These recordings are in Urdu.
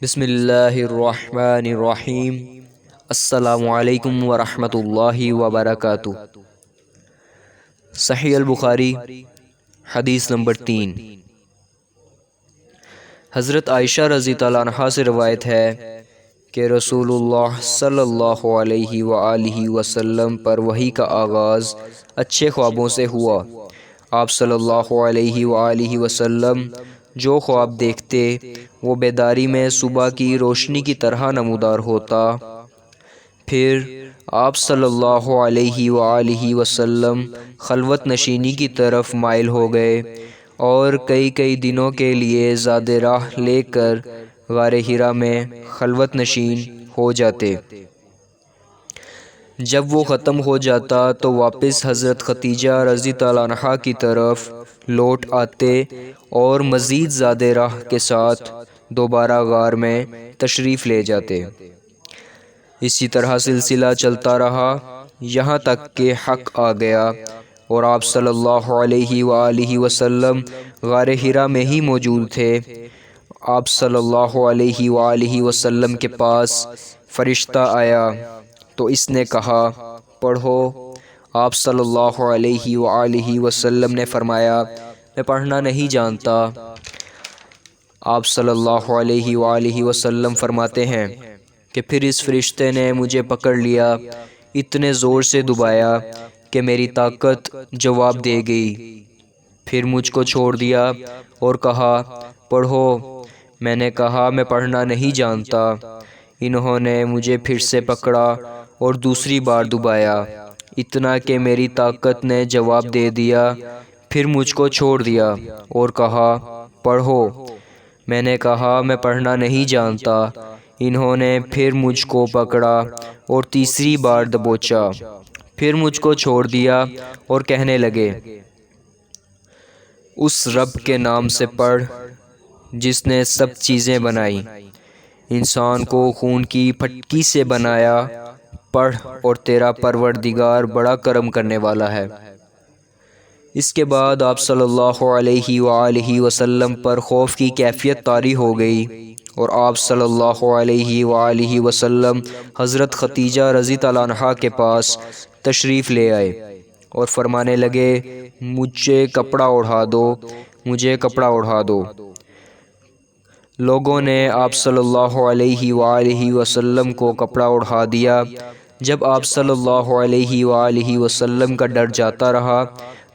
بسم اللہ الرحمن الرحیم۔ السلام علیکم ورحمۃ اللہ وبرکاتہ۔ صحیح البخاری حدیث نمبر 3۔ حضرت عائشہ رضی اللہ عنہا سے روایت ہے کہ رسول اللہ صلی اللہ علیہ وآلہ وسلم پر وحی کا آغاز اچھے خوابوں سے ہوا۔ آپ صلی اللہ علیہ وآلہ وسلم جو خواب دیکھتے وہ بیداری میں صبح کی روشنی کی طرح نمودار ہوتا۔ پھر آپ صلی اللہ علیہ وآلہ وسلم خلوت نشینی کی طرف مائل ہو گئے اور کئی دنوں کے لیے زاد راہ لے کر غار حرا میں خلوت نشین ہو جاتے۔ جب وہ ختم ہو جاتا تو واپس حضرت خدیجہ رضی اللہ عنہا کی طرف لوٹ آتے اور مزید زاد راہ کے ساتھ دوبارہ غار میں تشریف لے جاتے۔ اسی طرح سلسلہ چلتا رہا یہاں تک کہ حق آ گیا اور آپ صلی اللہ علیہ وآلہ وسلم غار حرا میں ہی موجود تھے۔ آپ صلی اللہ علیہ وآلہ وسلم کے پاس فرشتہ آیا تو اس نے کہا پڑھو۔ آپ صلی اللہ علیہ وآلہ وسلم نے فرمایا میں پڑھنا نہیں جانتا۔ آپ صلی اللہ علیہ وآلہ وسلم فرماتے ہیں کہ پھر اس فرشتے نے مجھے پکڑ لیا، اتنے زور سے دبایا کہ میری طاقت جواب دے گئی، پھر مجھ کو چھوڑ دیا اور کہا پڑھو۔ میں نے کہا میں پڑھنا نہیں جانتا۔ انہوں نے مجھے پھر سے پکڑا اور دوسری بار دبایا، اتنا کہ میری طاقت نے جواب دے دیا، پھر مجھ کو چھوڑ دیا اور کہا پڑھو۔ میں نے کہا میں پڑھنا نہیں جانتا۔ انہوں نے پھر مجھ کو پکڑا اور تیسری بار دبوچا، پھر مجھ کو چھوڑ دیا اور کہنے لگے اس رب کے نام سے پڑھ جس نے سب چیزیں بنائی، انسان کو خون کی پھٹکی سے بنایا، پڑھ اور تیرا پروردگار بڑا کرم کرنے والا ہے۔ اس کے بعد آپ صلی اللہ علیہ وآلہ وسلم پر خوف کی کیفیت طاری ہو گئی اور آپ صلی اللہ علیہ وآلہ وسلم حضرت خدیجہ رضی اللہ عنہا کے پاس تشریف لے آئے اور فرمانے لگے مجھے کپڑا اڑا دو، مجھے کپڑا اڑا دو۔ لوگوں نے آپ صلی اللہ علیہ وآلہ وسلم کو کپڑا اڑا دیا۔ جب آپ صلی اللہ علیہ وآلہ وسلم کا ڈر جاتا رہا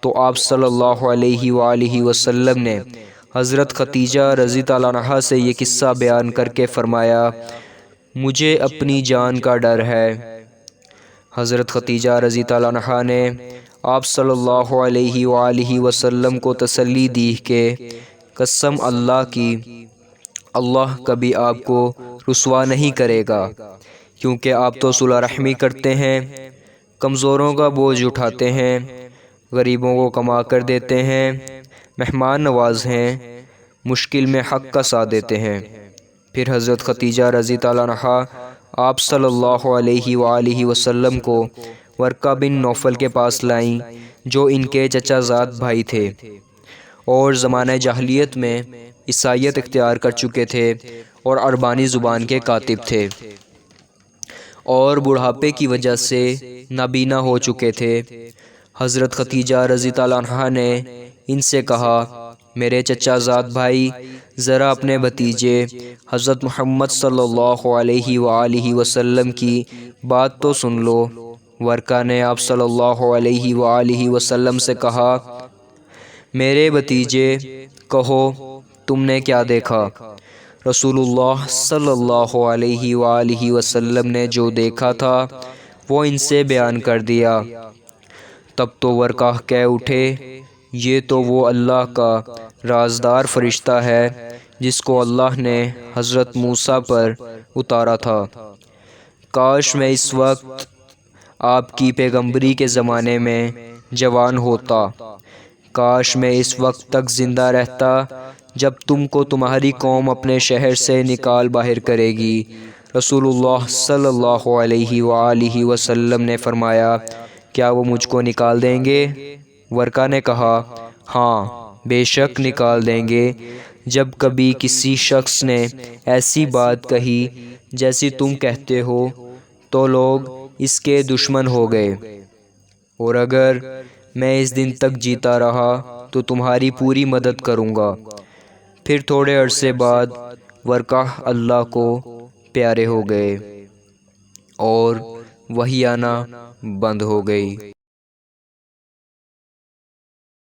تو آپ صلی اللہ علیہ وآلہ وسلم نے حضرت خدیجہ رضی اللہ عنہا سے یہ قصہ بیان کر کے فرمایا مجھے اپنی جان کا ڈر ہے۔ حضرت خدیجہ رضی اللہ عنہا نے آپ صلی اللہ علیہ وآلہ وسلم کو تسلی دی کہ قسم اللہ کی، اللہ کبھی آپ کو رسوا نہیں کرے گا، کیونکہ آپ تو صلح رحمی کرتے ہیں، کمزوروں کا بوجھ اٹھاتے ہیں، غریبوں کو کما کر دیتے ہیں، مہمان نواز ہیں، مشکل میں حق کا ساتھ دیتے ہیں۔ پھر حضرت خدیجہ رضی اللہ عنہا آپ صلی اللہ علیہ وآلہ وسلم کو ورقہ بن نوفل کے پاس لائیں جو ان کے چچا زاد بھائی تھے اور زمانہ جاہلیت میں عیسائیت اختیار کر چکے تھے اور عربانی زبان کے کاتب تھے اور بڑھاپے کی وجہ سے نابینا ہو چکے تھے۔ حضرت خدیجہ رضی اللہ عنہا نے ان سے کہا میرے چچا زاد بھائی ذرا اپنے بھتیجے حضرت محمد صلی اللہ علیہ وآلہ وسلم کی بات تو سن لو۔ ورقہ نے آپ صلی اللہ علیہ وآلہ وسلم سے کہا میرے بھتیجے کہو تم نے کیا دیکھا؟ رسول اللہ صلی اللہ علیہ وآلہ وسلم نے جو دیکھا تھا وہ ان سے بیان کر دیا۔ تب تو ورقہ کہہ اٹھے یہ تو وہ اللہ کا رازدار فرشتہ ہے جس کو اللہ نے حضرت موسیٰ پر اتارا تھا۔ کاش میں اس وقت آپ کی پیغمبری کے زمانے میں جوان ہوتا، کاش میں اس وقت تک زندہ رہتا جب تم کو تمہاری قوم اپنے شہر سے نکال باہر کرے گی۔ رسول اللہ صلی اللہ علیہ وآلہ وسلم نے فرمایا کیا وہ مجھ کو نکال دیں گے؟ ورقہ نے کہا ہاں بے شک نکال دیں گے، جب کبھی کسی شخص نے ایسی بات کہی جیسی تم کہتے ہو تو لوگ اس کے دشمن ہو گئے، اور اگر میں اس دن تک جیتا رہا تو تمہاری پوری مدد کروں گا۔ پھر تھوڑے عرصے بعد ورقہ اللہ کو پیارے ہو گئے اور وحی آنا بند ہو گئی۔